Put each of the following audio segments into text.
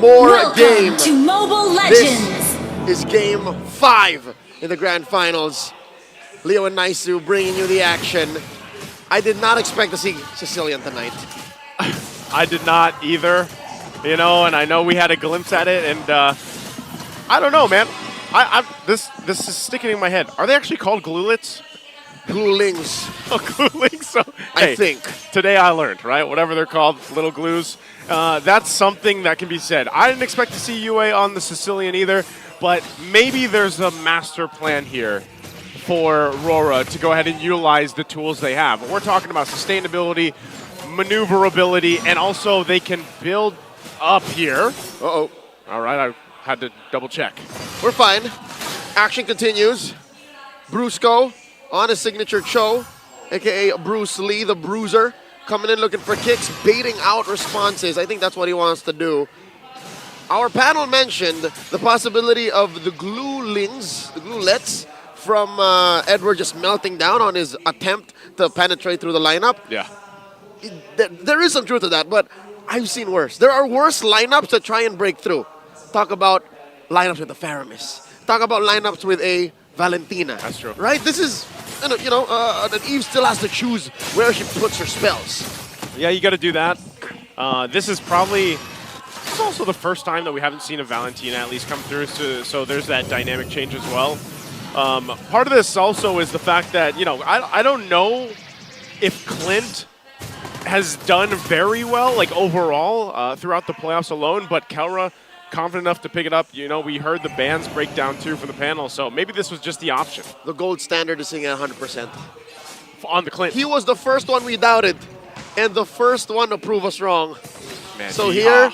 More game. To Mobile Legends. This is game 5 in the grand finals. Leo and Naisu bringing you the action. I did not expect to see Sicilian tonight. I did not either, you know, and I know we had a glimpse at it, and I don't know, man. This is sticking in my head. Are they actually called glulets? Glulings. Oh, glulings. So, I think. Today I learned, right? Whatever they're called, little glues. That's something that can be said. I didn't expect to see UA on the Sicilian either, but maybe there's a master plan here for RORA to go ahead and utilize the tools they have. We're talking about sustainability, maneuverability, and also they can build up here. Uh-oh. All right, I had to double check. We're fine. Action continues. Brusko on his signature Cho, a.k.a. Bruce Lee, the Bruiser, coming in looking for kicks, baiting out responses. I think that's what he wants to do. Our panel mentioned the possibility of the glulings, the glulets, from Edward just melting down on his attempt to penetrate through the lineup. Yeah. There is some truth to that, but I've seen worse. There are worse lineups that try and break through. Talk about lineups with the Faramis. Talk about lineups with a Valentina. That's true. Right? This is, that Eve still has to choose where she puts her spells. Yeah, you got to do that. This is also the first time that we haven't seen a Valentina at least come through, so there's that dynamic change as well. Part of this also is the fact that, I don't know if Clint has done very well, like overall, throughout the playoffs alone, but kelra confident enough to pick it up. We heard the bands break down too from the panel, so maybe this was just the option. The gold standard is sitting at 100%. On the Clint. He was the first one we doubted, and the first one to prove us wrong. Man, so yeehaw. Here,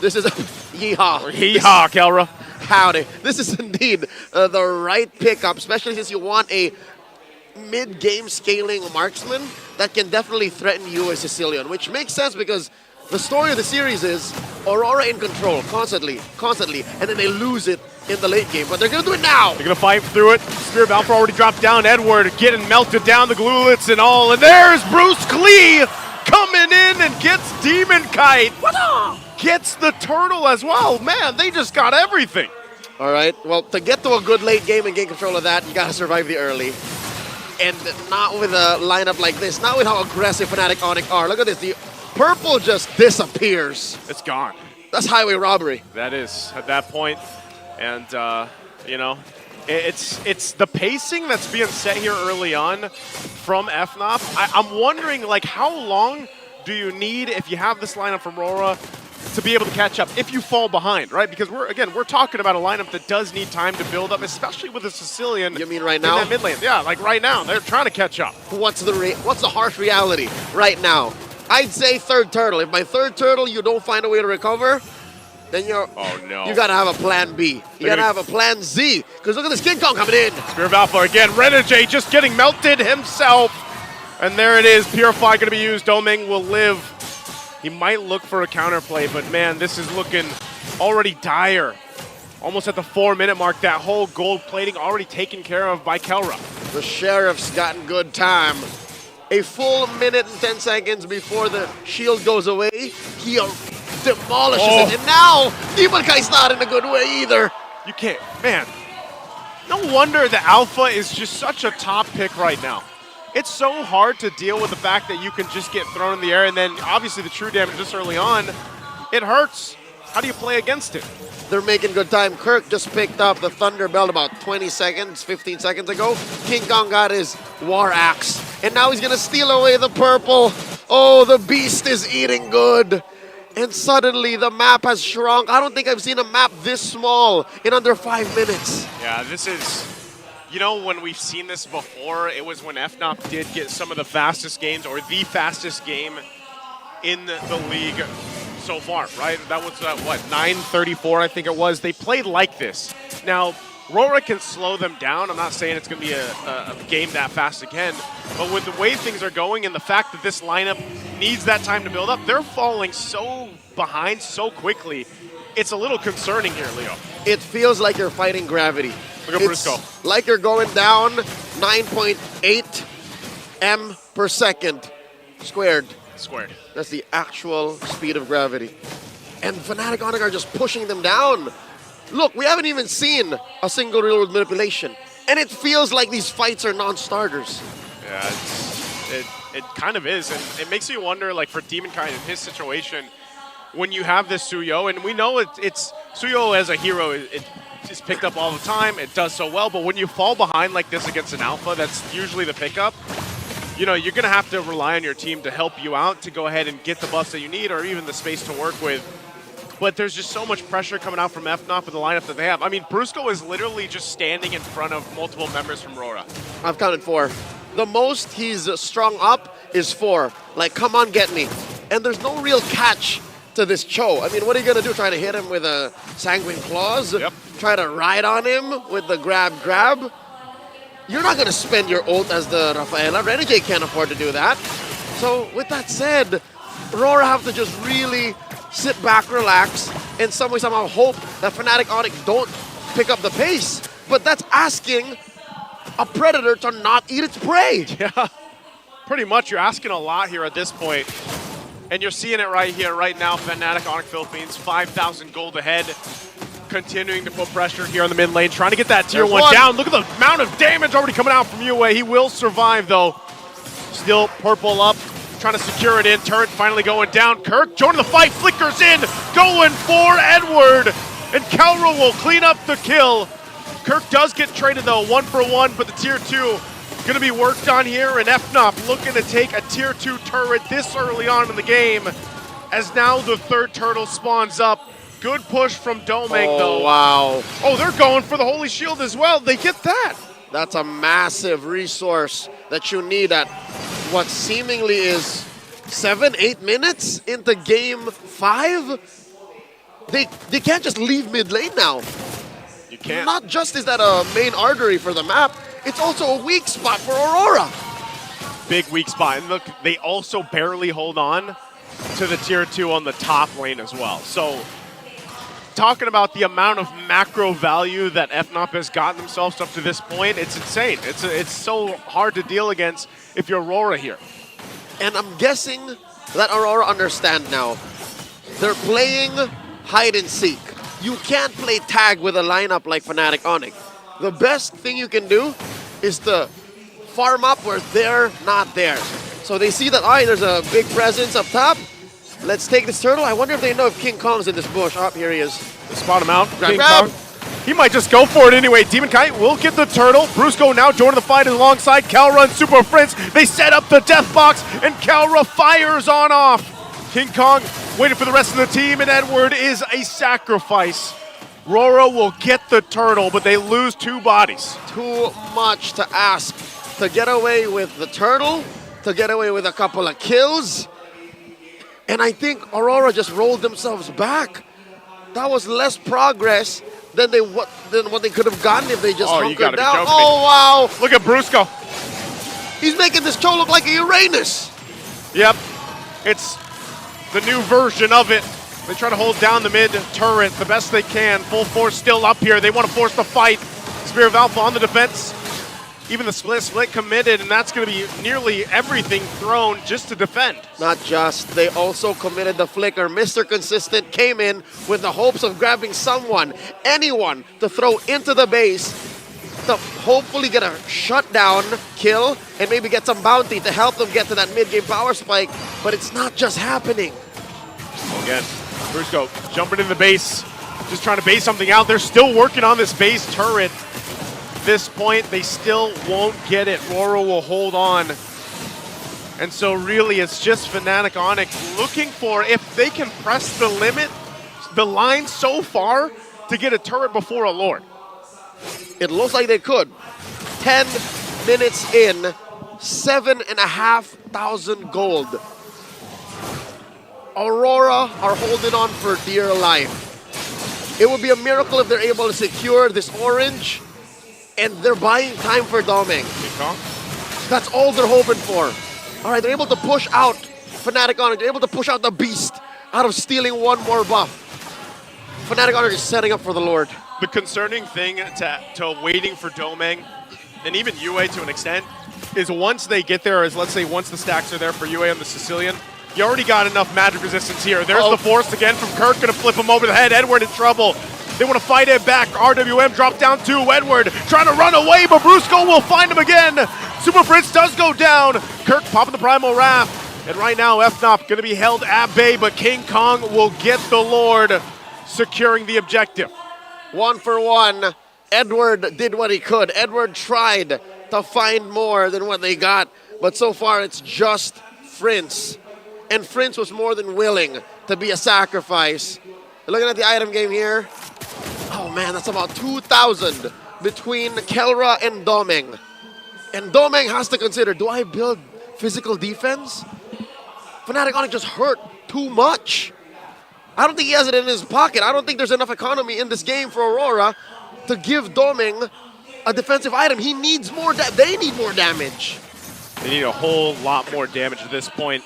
this is yeehaw. Yeehaw, kelra. Howdy. This is indeed the right pickup, especially since you want a mid-game scaling marksman that can definitely threaten you as Sicilian, which makes sense because the story of the series is Aurora in control constantly, and then they lose it in the late game, but they're going to do it now. They're going to fight through it. Spirit of Alpha already dropped down. Edward getting melted down, the glulets and all, and there's Bruce Lee coming in and gets Demonkite. Gets the turtle as well. Man, they just got everything. All right, well, to get to a good late game and gain control of that, you got to survive the early. And not with a lineup like this, not with how aggressive FNATIC ONIC are. Look at this, the purple just disappears. It's gone. That's highway robbery. That is, at that point. And, it's the pacing that's being set here early on from FNOP. I'm wondering, how long do you need if you have this lineup from RORA to be able to catch up if you fall behind, right? Because we're talking about a lineup that does need time to build up, especially with a Sicilian. You mean right now? In that mid lane. Yeah, like right now. They're trying to catch up. What's the harsh reality right now? I'd say third turtle. If by third turtle you don't find a way to recover, then you gotta have a plan B. You gotta have a plan Z. Because look at this King Kong coming in. Spirit of Alpha again. Renejay just getting melted himself. And there it is. Purify gonna be used. Domeng will live. He might look for a counterplay, but man, this is looking already dire. Almost at the 4-minute mark, that whole gold plating already taken care of by kelra. The Sheriff's gotten good time. A full minute and 10 seconds before the shield goes away, he demolishes it. And now, demonkite's not in a good way either. You can't, man. No wonder the Alpha is just such a top pick right now. It's so hard to deal with the fact that you can just get thrown in the air, and then obviously the true damage this early on, it hurts. How do you play against it? They're making good time. Kirk just picked up the Thunder Belt about 20 seconds, 15 seconds ago. King Kong got his War Axe, and now he's going to steal away the purple. Oh, the beast is eating good. And suddenly the map has shrunk. I don't think I've seen a map this small in under 5 minutes. Yeah, this is... when we've seen this before, it was when FNOP did get some of the fastest games, or the fastest game in the league so far, right? That was, 9:34, I think it was. They played like this. Now, RORA can slow them down. I'm not saying it's going to be a game that fast again, but with the way things are going and the fact that this lineup needs that time to build up, they're falling so behind so quickly. It's a little concerning here, Leo. It feels like you're fighting gravity. Look at Brusko. Like you're going down 9.8 m per second squared. Squared. That's the actual speed of gravity. And FNATIC ONIC are just pushing them down. Look, we haven't even seen a single real world manipulation. And it feels like these fights are non-starters. Yeah, it kind of is. And it makes you wonder, like, for demonkite in his situation, when you have this Suyo, and we know it's Suyo as a hero, it's picked up all the time. It does so well. But when you fall behind like this against an alpha, that's usually the pickup. You know, you're going to have to rely on your team to help you out to go ahead and get the buffs that you need or even the space to work with. But there's just so much pressure coming out from FNOP with the lineup that they have. I mean, Brusko is literally just standing in front of multiple members from RORA. I've counted 4. The most he's strung up is 4. Like, come on, get me. And there's no real catch to this Cho. I mean, what are you going to do? Try to hit him with a Sanguine Claws? Yep. Try to ride on him with the grab? You're not going to spend your ult as the Rafaela. Renejay can't afford to do that. So, with that said, RORA have to just really sit back, relax, and some way, somehow hope that FNATIC ONIC don't pick up the pace. But that's asking a predator to not eat its prey. Yeah, pretty much. You're asking a lot here at this point. And you're seeing it right here, right now. FNATIC ONIC Philippines, 5,000 gold ahead. Continuing to put pressure here on the mid lane, trying to get that tier 1 down. Look at the amount of damage already coming out from UA. He will survive, though. Still purple up. Trying to secure it in. Turret finally going down. Kirk joining the fight. Flickers in. Going for Edward. And kelra will clean up the kill. Kirk does get traded, though. 1-for-1, but the tier 2 going to be worked on here. And FNOP looking to take a tier 2 turret this early on in the game. As now the 3rd turtle spawns up. Good push from Domeng, though. Oh, wow. Oh, they're going for the Holy Shield as well. They get that. That's a massive resource that you need at what seemingly is 7-8 minutes into game 5. They can't just leave mid lane now. You can't. Not just is that a main artery for the map, it's also a weak spot for Aurora. Big weak spot. And look, they also barely hold on to the tier 2 on the top lane as well. So, talking about the amount of macro value that FNOP has gotten themselves up to this point, it's insane. It's so hard to deal against if you're Aurora here. And I'm guessing that Aurora understand now. They're playing hide and seek. You can't play tag with a lineup like FNATIC ONIC. The best thing you can do is to farm up where they're not there. So they see that, all right, there's a big presence up top. Let's take this turtle. I wonder if they know if King Kong's in this bush. Oh, here he is. They spot him out. Grab. Kong. He might just go for it anyway. Demonkite will get the turtle. Brusko now joining the fight alongside kelra and Super Frince. They set up the death box, and kelra fires on off. King Kong waiting for the rest of the team, and Edward is a sacrifice. RORA will get the turtle, but they lose 2 bodies. Too much to ask. To get away with the turtle, to get away with a couple of kills. And I think Aurora just rolled themselves back. That was less progress than what they could have gotten if they just hunkered down. Oh, wow. Look at Brusko. He's making this Cho look like a Uranus. Yep. It's the new version of it. They try to hold down the mid turret the best they can. Full force still up here. They want to force the fight. Spear of Alpha on the defense. Even the split committed, and that's going to be nearly everything thrown just to defend. Not just. They also committed the flicker. Mr. Consistent came in with the hopes of grabbing someone, anyone, to throw into the base to hopefully get a shutdown kill and maybe get some bounty to help them get to that mid-game power spike. But it's not just happening. Again, Brusko jumping in the base, just trying to base something out. They're still working on this base turret. This point, they still won't get it. RORA will hold on. And so really, it's just FNATIC ONIC looking for, if they can press the limit, the line so far, to get a turret before a Lord. It looks like they could. 10 minutes in, 7,500 gold. Aurora are holding on for dear life. It would be a miracle if they're able to secure this orange. And they're buying time for Domeng. That's all they're hoping for. All right, they're able to push out FNATIC ONIC. They're able to push out the beast out of stealing 1 more buff. FNATIC ONIC is setting up for the Lord. The concerning thing to waiting for Domeng, and even UA to an extent, is once they get there, let's say once the stacks are there for UA on the Sicilian, You already got enough magic resistance here. There's the force again from Kirk, gonna flip him over the head. Edward in trouble. They want to fight it back. RWM dropped down to Edward, trying to run away, but brusko will find him again. Super Frince does go down. Kirk popping the Primal Wrath. And right now, FNAP gonna be held at bay, but King Kong will get the Lord, securing the objective. 1 for 1. Edward did what he could. Edward tried to find more than what they got, but so far it's just Frince. And Frince was more than willing to be a sacrifice. Looking at the item game here, oh man, that's about 2,000 between Kelra and Domeng. And Domeng has to consider, do I build physical defense? FNATIC ONIC just hurt too much. I don't think he has it in his pocket. I don't think there's enough economy in this game for Aurora to give Domeng a defensive item. He needs more, they need more damage. They need a whole lot more damage at this point.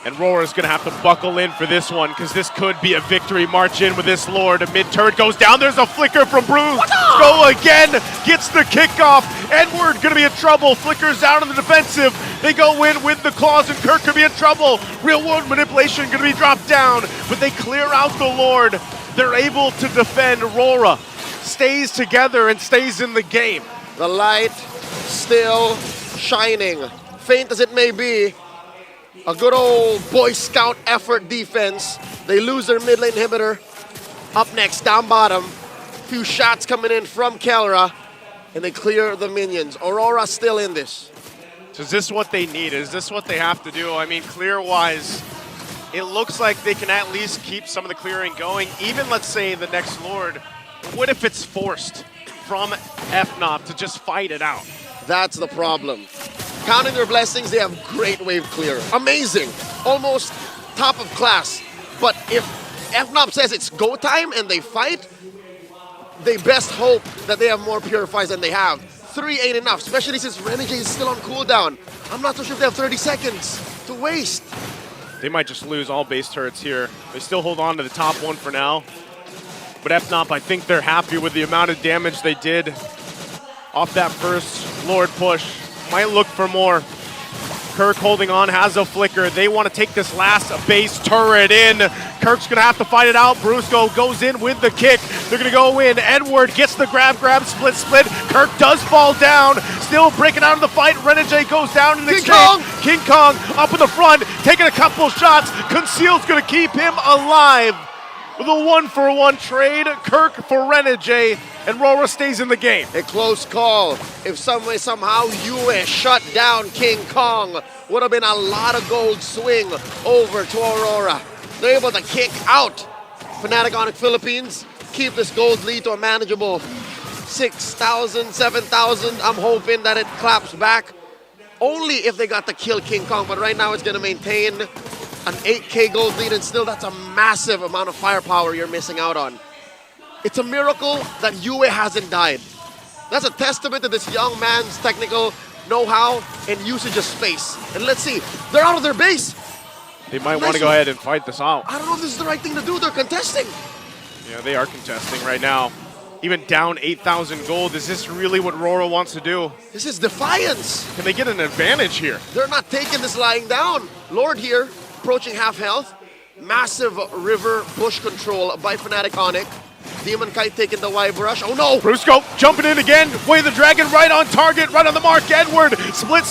And RORA is going to have to buckle in for this one, because this could be a victory. March in with this Lord. A mid-turret goes down. There's a flicker from Bruce. Go again. Gets the kickoff. Edward going to be in trouble. Flickers out on the defensive. They go in with the claws, and Kirk could be in trouble. Real world manipulation going to be dropped down. But they clear out the Lord. They're able to defend. RORA stays together and stays in the game. The light still shining. Faint as it may be. A good old Boy Scout effort defense. They lose their mid lane inhibitor. Up next, down bottom. Few shots coming in from Kelra. And they clear the minions. Aurora still in this. So is this what they need? Is this what they have to do? I mean, clear-wise, it looks like they can at least keep some of the clearing going. Even, let's say, the next Lord. What if it's forced from FNAP to just fight it out? That's the problem. Counting their blessings, they have great wave clear. Amazing. Almost top of class. But if FNAP says it's go time and they fight, they best hope that they have more purifies than they have. 3 ain't enough, especially since renejay is still on cooldown. I'm not so sure if they have 30 seconds to waste. They might just lose all base turrets here. They still hold on to the top one for now. But FNAP, I think they're happy with the amount of damage they did off that first Lord push. Might look for more. Kirk holding on, has a flicker. They want to take this last base turret in. Kirk's going to have to fight it out. Brusko goes in with the kick. They're going to go in. Edward gets the grab, split. Kirk does fall down. Still breaking out of the fight. renejay goes down in the exchange. King Kong up in the front, taking a couple shots. Conceal's going to keep him alive. With a 1-for-1 trade, Kirk for renejay, and RORA stays in the game. A close call. If some way, somehow, Yue shut down King Kong, would have been a lot of gold swing over to Aurora. They're able to kick out FNATIC ONIC Philippines, keep this gold lead to a manageable 6,000, 7,000. I'm hoping that it claps back. Only if they got to kill King Kong, but right now it's going to maintain an 8K gold lead, and still that's a massive amount of firepower you're missing out on. It's a miracle that Yue hasn't died. That's a testament to this young man's technical know-how and usage of space. And let's see, they're out of their base. They might want to go ahead and fight this out. I don't know if this is the right thing to do. They're contesting. Yeah, they are contesting right now. Even down 8,000 gold, is this really what RORA wants to do? This is defiance. Can they get an advantage here? They're not taking this lying down. Lord here, approaching half health. Massive river bush control by FNATIC ONIC. Demokite taking the Y brush. Oh no! Brusko jumping in again. Way of the Dragon right on target, right on the mark. Edward, split,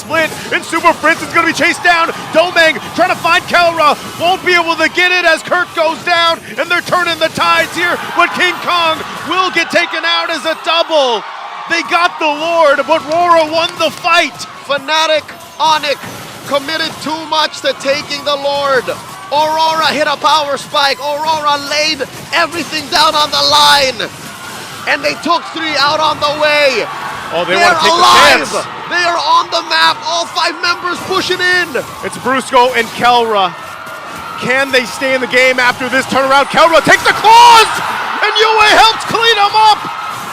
and Super Frince is going to be chased down. Domeng trying to find Kelra. Won't be able to get it as Kirk goes down, and they're turning the tides here. But King Kong will get taken out as a double. They got the Lord, but RORA won the fight. FNATIC ONIC committed too much to taking the Lord. Aurora hit a power spike. Aurora laid everything down on the line. And they took 3 out on the way. Oh, they want to take alive. the chance. They are on the map. All 5 members pushing in. It's Brusko and Kelra. Can they stay in the game after this turnaround? Kelra takes the claws, and Yue helps clean them up.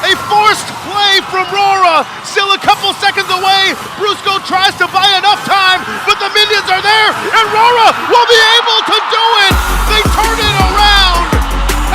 A forced play from RORA. Still a couple seconds away. Brusko tries to buy enough time, but the minions are there, and RORA will be able to do it. They turn it around.